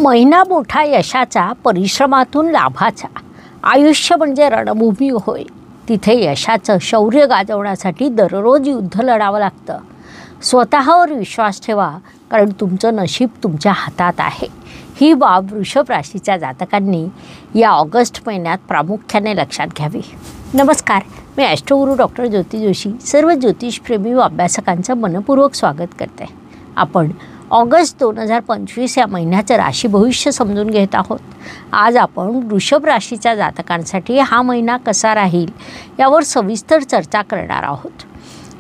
महिना मोठा यशाचा, परिश्रमातून लाभाचा. आयुष्य म्हणजे रणभूमी होय. तिथे यशाचं शौर्य गाजवण्यासाठी दररोज युद्ध लढावं लागतं. स्वतःवर विश्वास ठेवा, कारण तुमचं नशीब तुमच्या हातात आहे. ही बाब वृषभ राशीच्या जातकांनी या ऑगस्ट महिन्यात प्रामुख्याने लक्षात घ्यावी. नमस्कार, मी ॲस्ट्रोगुरू डॉक्टर ज्योती जोशी सर्व ज्योतिषप्रेमी व अभ्यासकांचं मनपूर्वक स्वागत करते. आपण ऑगस्ट 2025 या महिन्याचं राशी भविष्य समजून घेत आहोत. आज आपण वृषभ राशीच्या जातकांसाठी हा महिना कसा राहील यावर सविस्तर चर्चा करणार आहोत.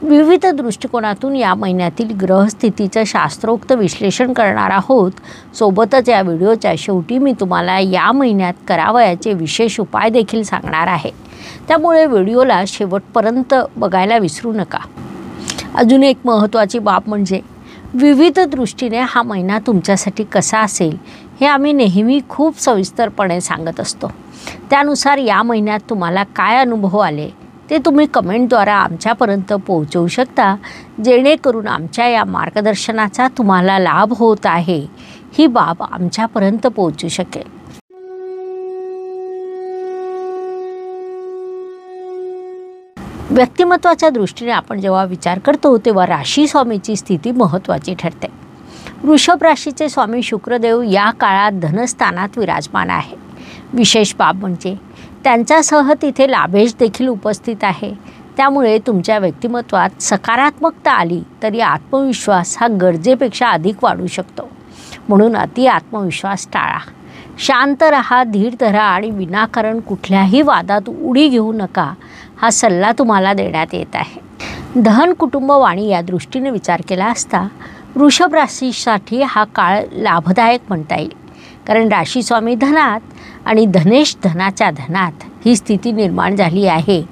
विविध दृष्टिकोनातून या महिन्यातील ग्रहस्थितीचं शास्त्रोक्त विश्लेषण करणार आहोत. सोबतच या व्हिडिओच्या शेवटी मी तुम्हाला या महिन्यात करावयाचे विशेष उपाय देखील सांगणार आहे. त्यामुळे व्हिडिओला शेवटपर्यंत बघायला विसरू नका. अजून एक महत्त्वाची बाब म्हणजे विविध दृष्टीने हा महिना तुमच्यासाठी कसा असेल हे आम्ही नेहमी खूप सविस्तरपणे सांगत असतो. त्यानुसार या महिन्यात तुम्हाला काय अनुभव आले ते तुम्ही कमेंटद्वारे आमच्यापर्यंत पोहोचवू शकता, जेणेकरून आमच्या या मार्गदर्शनाचा तुम्हाला लाभ होत आहे ही बाब आमच्यापर्यंत पोहोचू शकेल. व्यक्तिमत्वाच्या दृष्टीने आपण जेव्हा विचार करतो तेव्हा राशी स्वामीची स्थिती महत्त्वाची ठरते. वृषभ राशीचे स्वामी शुक्रदेव या काळात धनस्थानात विराजमान आहे. विशेष बाब म्हणजे त्यांच्यासह तिथे लाभेश देखील उपस्थित आहे. त्यामुळे तुमच्या व्यक्तिमत्वात सकारात्मकता आली तरी आत्मविश्वास हा गरजेपेक्षा अधिक वाढू शकतो. म्हणून अति आत्मविश्वास टाळा. शांत रहा, धीर धरा आणि विनाकारण कुठल्याही वादात उडी घेऊ नका हा सल्ला तुम्हाला देण्यात येत आहे. धन, कुटुंब, वाणी या दृष्टीने विचार केला असता वृषभ राशीसाठी हा काळ लाभदायक म्हणता येईल. कारण राशीस्वामी धनात आणि धनेश धनाच्या धनात ही स्थिती निर्माण झाली आहे,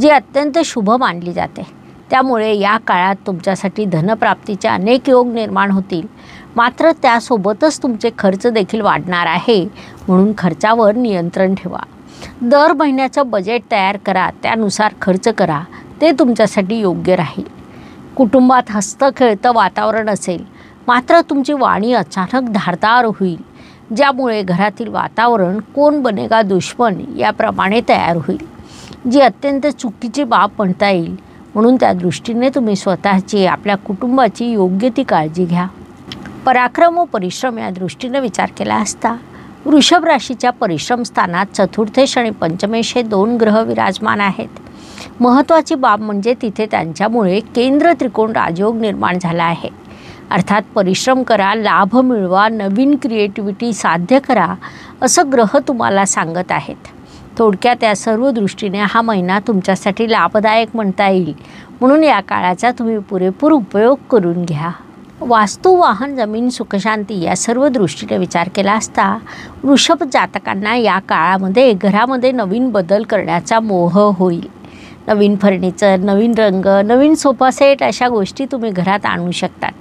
जी अत्यंत शुभ मानली जाते. त्यामुळे या काळात तुमच्यासाठी धनप्राप्तीचे अनेक योग निर्माण होतील. मात्र त्यासोबतच तुमचे खर्च देखील वाढणार आहे. म्हणून खर्चावर नियंत्रण ठेवा. दर महिन्याचं बजेट तयार करा, त्यानुसार खर्च करा. ते तुमच्यासाठी योग्य राहील. कुटुंबात हसतं-खेळतं वातावरण असेल, मात्र तुमची वाणी अचानक धारदार होईल, ज्यामुळे घरातील वातावरण कोण बनेगा दुश्मन याप्रमाणे तयार होईल, जी अत्यंत चुकीची बाब म्हणता येईल. म्हणून त्या दृष्टीने तुम्ही स्वतःची, आपल्या कुटुंबाची योग्य ती काळजी घ्या. पराक्रम व परिश्रम या दृष्टीने विचार केला असता वृषभ राशीच्या परिश्रम स्थानात चतुर्थेश आणि पंचमेश हे 2 ग्रह विराजमान आहेत. महत्त्वाची बाब म्हणजे तिथे त्यांच्यामुळे केंद्र त्रिकोण राजयोग निर्माण झाला आहे. अर्थात परिश्रम करा, लाभ मिळवा, नवीन क्रिएटिव्हिटी साध्य करा असं ग्रह तुम्हाला सांगत आहेत. थोडक्यात या सर्व दृष्टीने हा महिना तुमच्यासाठी लाभदायक म्हणता येईल. म्हणून या काळाचा तुम्ही पुरेपूर उपयोग करून घ्या. वास्तू, वाहन, जमीन, सुखशांती या सर्व दृष्टीने विचार केला असता वृषभ जातकांना या काळामध्ये घरामध्ये नवीन बदल करण्याचा मोह होईल. नवीन फर्निचर, नवीन रंग, नवीन सोफा सेट अशा गोष्टी तुम्ही घरात आणू शकतात.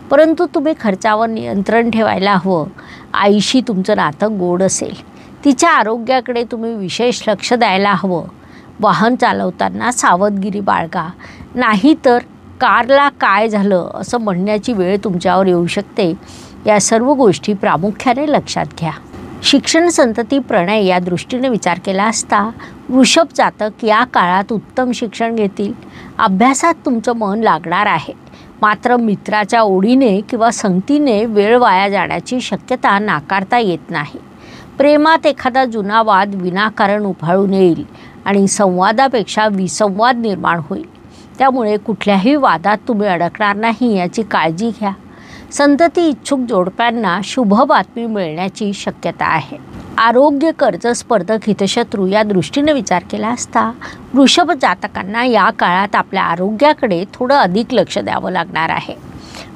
परंतु तुम्ही खर्चावर नियंत्रण ठेवायला हवं. आईशी तुमचं नातं गोड असेल, तिच्या आरोग्याकडे तुम्ही विशेष लक्ष द्यायला हवं. वाहन चालवताना सावधगिरी बाळगा, नाहीतर कारला काय झालं असं म्हणण्याची वेळ तुमच्यावर येऊ शकते. या सर्व गोष्टी प्रामुख्याने लक्षात घ्या. शिक्षण, संतती, प्रणय या दृष्टीने विचार केला असता वृषभ जातक या काळात उत्तम शिक्षण घेतील. अभ्यासात तुमचं मन लागणार आहे. मात्र मित्राच्या ओढीने किंवा संगतीने वेळ वाया जाण्याची शक्यता नाकारता येत नाही. प्रेमात एखादा जुना वाद विनाकारण उफाळून येईल आणि संवादापेक्षा विसंवाद निर्माण होईल. त्यामुळे कुठल्याही वादात तुम्ही अडकणार नाही याची काळजी घ्या. संतती इच्छुक जोडप्यांना शुभ बातमी मिळण्याची शक्यता आहे. आरोग्य, कर्ज, स्पर्धक, हितशत्रू या दृष्टीने विचार केला असता वृषभ जातकांना या काळात आपल्या आरोग्याकडे थोडं अधिक लक्ष द्यावं लागणार आहे.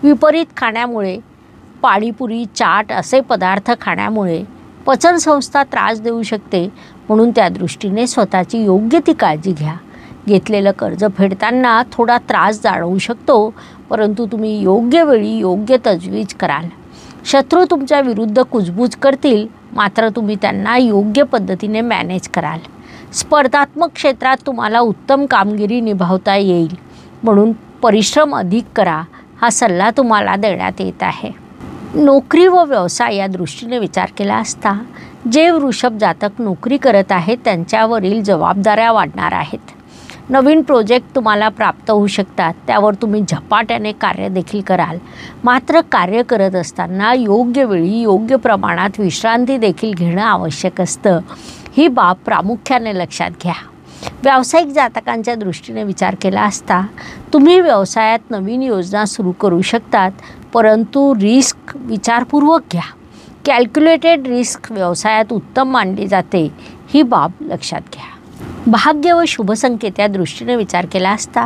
विपरीत खाण्यामुळे, पाणीपुरी, चाट असे पदार्थ खाण्यामुळे पचनसंस्था त्रास देऊ शकते. म्हणून त्या दृष्टीने स्वतःची योग्य ती काळजी घ्या. घेतलेलं कर्ज फेडताना थोडा त्रास जाणवू शकतो, परंतु तुम्ही योग्य वेळी योग्य तजवीज कराल. शत्रू तुमच्या विरुद्ध कुजबूज करतील, मात्र तुम्ही त्यांना योग्य पद्धतीने मॅनेज कराल. स्पर्धात्मक क्षेत्रात तुम्हाला उत्तम कामगिरी निभावता येईल. म्हणून परिश्रम अधिक करा हा सल्ला तुम्हाला देण्यात येत आहे. नोकरी व व्यवसाय या दृष्टीने विचार केला असता जे वृषभ जातक नोकरी करत आहेत त्यांच्यावरील जबाबदाऱ्या वाढणार आहेत. नवीन प्रोजेक्ट तुम्हाला प्राप्त होऊ शकतात, त्यावर तुम्ही झपाट्याने कार्य देखील कराल. मात्र कार्य करत असताना योग्य वेळी योग्य प्रमाणात विश्रांती देखील घेणं आवश्यक असतं. ही बाब प्रामुख्याने लक्षात घ्या. व्यावसायिक जातकांच्या दृष्टीने विचार केला असता तुम्ही व्यवसायात नवीन योजना सुरू करू शकतात, परंतु रिस्क विचारपूर्वक घ्या. कॅल्क्युलेटेड रिस्क व्यवसायात उत्तम मानली जाते, ही बाब लक्षात घ्या. भाग्य व शुभसंकेत या दृष्टीने विचार केला असता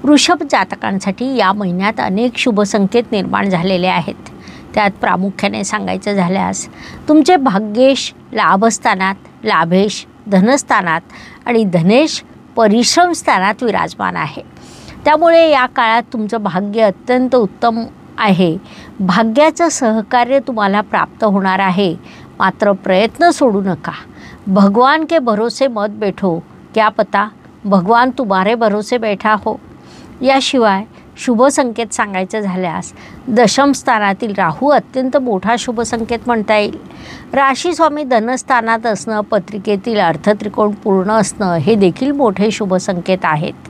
वृषभ जातकांसाठी या महिन्यात अनेक शुभसंकेत निर्माण झालेले आहेत. त्यात प्रामुख्याने सांगायचं झाल्यास तुमचे भाग्येश लाभस्थानात, लाभेश धनस्थानात आणि धनेश परिश्रम स्थानात विराजमान आहे. त्यामुळे या काळात तुमचं भाग्य अत्यंत उत्तम आहे. भाग्याचं सहकार्य तुम्हाला प्राप्त होणार आहे. मात्र प्रयत्न सोडू नका. भगवान के भरोसे मत बैठो, क्या पता भगवान तुम्हारे भरोसे बैठा हो. याशिवाय शुभसंकेत सांगायचं झाल्यास दशम स्थानातील राहू अत्यंत मोठा शुभसंकेत म्हणता येईल. राशीस्वामी धनस्थानात असणं, पत्रिकेतील अर्थत्रिकोण पूर्ण असणं हे देखील मोठे शुभसंकेत आहेत.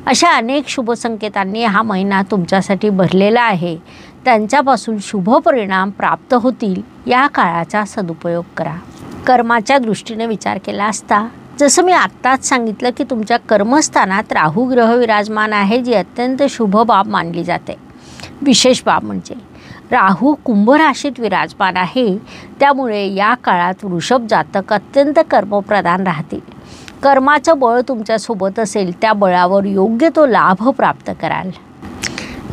अशा अनेक शुभसंकेतांनी हा महिना तुमच्यासाठी भरलेला आहे. त्यांच्यापासून शुभ परिणाम प्राप्त होतील. या काळाचा सदुपयोग करा. कर्माच्या दृष्टीने विचार केला असता जसं मी आत्ताच सांगितलं की तुमच्या कर्मस्थानात राहू ग्रह विराजमान आहे, जी अत्यंत शुभ बाब मानली जाते. विशेष बाब म्हणजे राहू कुंभ राशीत विराजमान आहे. त्यामुळे या काळात वृषभ जातक अत्यंत कर्मप्रधान राहतील. कर्माचं बळ तुमच्यासोबत असेल, त्या बळावर योग्य तो लाभ प्राप्त कराल.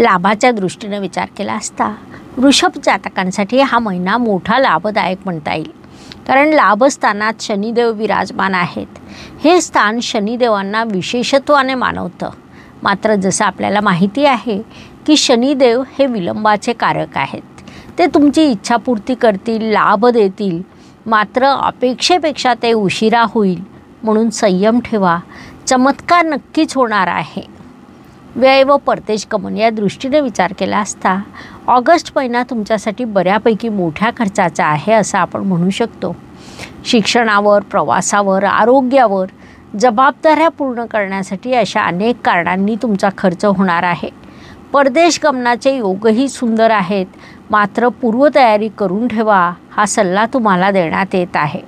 लाभाच्या दृष्टीने विचार केला असता वृषभ जातकांसाठी हा महिना मोठा लाभदायक म्हणता येईल. कारण लाभस्थानात शनिदेव विराजमान आहेत. हे स्थान शनिदेवांना विशेषत्वाने मानवतं. मात्र जसं आपल्याला माहिती आहे की शनिदेव हे विलंबाचे कारक आहेत. ते तुमची इच्छापूर्ती करतील, लाभ देतील, मात्र अपेक्षेपेक्षा ते उशिरा होईल. म्हणून संयम ठेवा. चमत्कार नक्कीच होणार आहे. व्यय व परदेश गमन या दृष्टीने विचार केला असता ऑगस्ट महिना तुमच्यासाठी बऱ्यापैकी मोठ्या खर्चाचा आहे असं आपण म्हणू शकतो. शिक्षणावर, प्रवासावर, आरोग्यावर जबाबदाऱ्या पूर्ण करण्यासाठी अशा अनेक कारणांनी तुमचा खर्च होणार आहे. परदेश गमनाचे योगही सुंदर आहेत. मात्र पूर्वतयारी करून ठेवा, हा सल्ला तुम्हाला देण्यात येत आहे.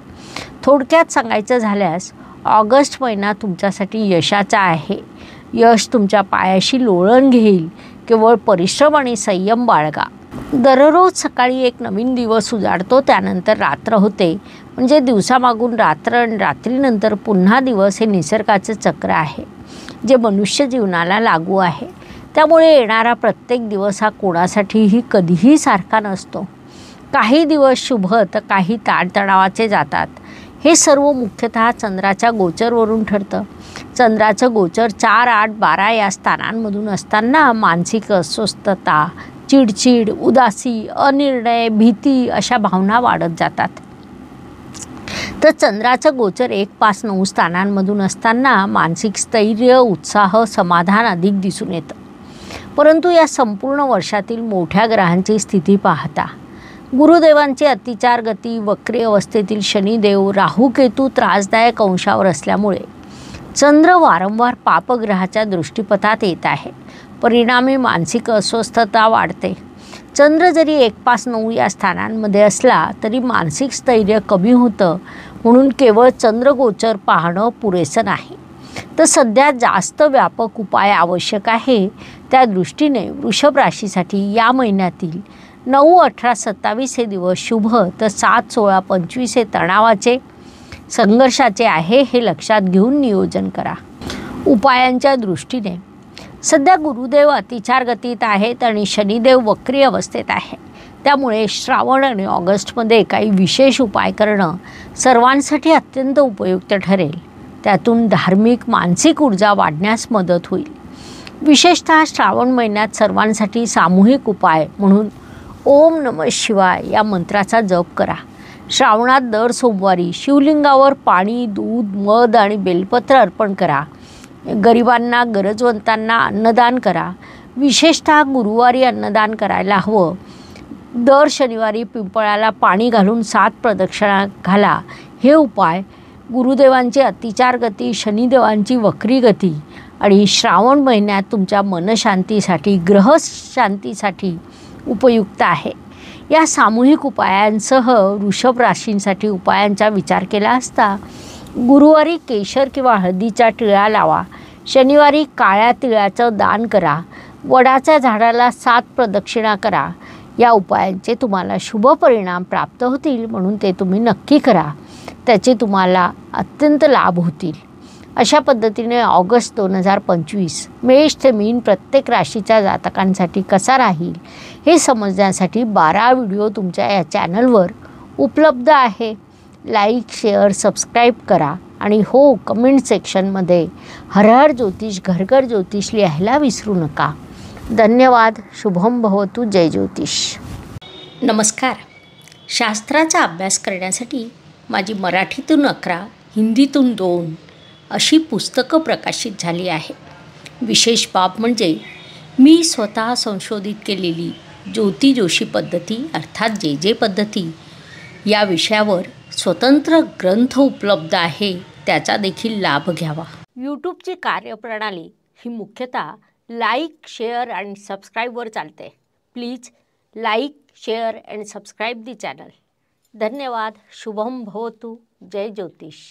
थोडक्यात सांगायचं झाल्यास ऑगस्ट महिना तुमच्यासाठी यशाचा आहे. यश तुमच्या पायाशी लोळण घेईल. केवळ परिश्रम आणि संयम बाळगा. दररोज सकाळी एक नवीन दिवस उजाडतो, त्यानंतर रात्र होते. म्हणजे दिवसामागून रात्र आणि रात्रीनंतर पुन्हा दिवस हे निसर्गाचं चक्र आहे, जे मनुष्य जीवनाला लागू आहे. त्यामुळे येणारा प्रत्येक दिवस हा कोणासाठीही कधीही सारखा नसतो. काही दिवस शुभ तर काही ताणतणावाचे जातात. हे सर्व मुख्यतः चंद्राच्या गोचरवरून ठरतं. चंद्राचं गोचर 4, 8, 12 या स्थानांमधून असताना मानसिक अस्वस्थता, चिडचिड, उदासी, अनिर्णय, भीती अशा भावना वाढत जातात. तर चंद्राचं गोचर 1, 5, 9 स्थानांमधून असताना मानसिक स्थैर्य, उत्साह, समाधान अधिक दिसून येतं. परंतु या संपूर्ण वर्षातील मोठ्या ग्रहांची स्थिती पाहता गुरुदेवांची अतिचार गती, वक्री अवस्थेतील शनिदेव, राहू केतू त्रासदायक अंशावर असल्यामुळे चंद्र वारंवार पापग्रहाच्या दृष्टिपथात येत आहे. परिणामी मानसिक अस्वस्थता वाढते. चंद्र जरी 1, 5, 9 या स्थानांमध्ये असला तरी मानसिक स्थैर्य कमी होतं. म्हणून केवळ चंद्रगोचर पाहणं पुरेसं नाही, तर सध्या जास्त व्यापक उपाय आवश्यक आहे. त्या दृष्टीने वृषभ राशीसाठी या महिन्यातील 9, 18, 27 हे दिवस शुभ, तर 7, 16, 25 हे तणावाचे, संघर्षाचे आहे. हे लक्षात घेऊन नियोजन करा. उपायांच्या दृष्टीने सध्या गुरुदेव अतिचार गतीत आहेत आणि शनिदेव वक्री अवस्थेत आहे. त्यामुळे श्रावण आणि ऑगस्टमध्ये काही विशेष उपाय करणं सर्वांसाठी अत्यंत उपयुक्त ठरेल. त्यातून धार्मिक, मानसिक ऊर्जा वाढण्यास मदत होईल. विशेषतः श्रावण महिन्यात सर्वांसाठी सामूहिक उपाय म्हणून ओम नमः शिवाय या मंत्राचा जप करा. श्रावणात दर सोमवारी शिवलिंगावर पाणी, दूध, मध आणि बेलपत्र अर्पण करा. गरिबांना, गरजवंतांना अन्नदान करा. विशेषतः गुरुवारी अन्नदान करायला हवं. दर शनिवारी पिंपळाला पाणी घालून 7 प्रदक्षिणा घाला. हे उपाय गुरुदेवांची अतिचार गती, शनिदेवांची वक्री गती आणि श्रावण महिन्यात तुमच्या मनशांतीसाठी, ग्रहशांतीसाठी उपयुक्त आहे. या सामूहिक उपायांसह वृषभ राशींसाठी उपायांचा विचार केला असता गुरुवारी केशर किंवा हळदीचा टिळा लावा. शनिवारी काळ्या तिळाचं दान करा. वडाच्या झाडाला 7 प्रदक्षिणा करा. या उपायांचे तुम्हाला शुभ परिणाम प्राप्त होतील, म्हणून ते तुम्ही नक्की करा. त्याचे तुम्हाला अत्यंत लाभ होतील. अशा पद्धतीने ऑगस्ट 2025 मेष ते मीन प्रत्येक राशीच्या जातकांसाठी कसा राहील हे समजण्यासाठी 12 व्हिडिओ तुमच्या या चॅनलवर उपलब्ध आहे. लाईक, शेअर, सबस्क्राईब करा आणि हो, कमेंट सेक्शनमध्ये हर हर ज्योतिष, घर घर ज्योतिष लिहायला विसरू नका. धन्यवाद. शुभम भवतु. जय ज्योतिष. नमस्कार. शास्त्राचा अभ्यास करण्यासाठी माझी मराठीतून 11, हिंदीतून 2 अशी पुस्तकं प्रकाशित झाली आहे. विशेष बाब म्हणजे मी स्वतः संशोधित केलेली ज्योती जोशी पद्धती अर्थात जे पद्धती या विषयावर स्वतंत्र ग्रंथ उपलब्ध आहे. त्याचा देखील लाभ घ्यावा. यूट्यूबची कार्यप्रणाली ही मुख्यतः लाईक, शेअर आणि सबस्क्राईबवर चालते. Please like, share and subscribe the channel. धन्यवाद. शुभम भवतु. जय ज्योतिष.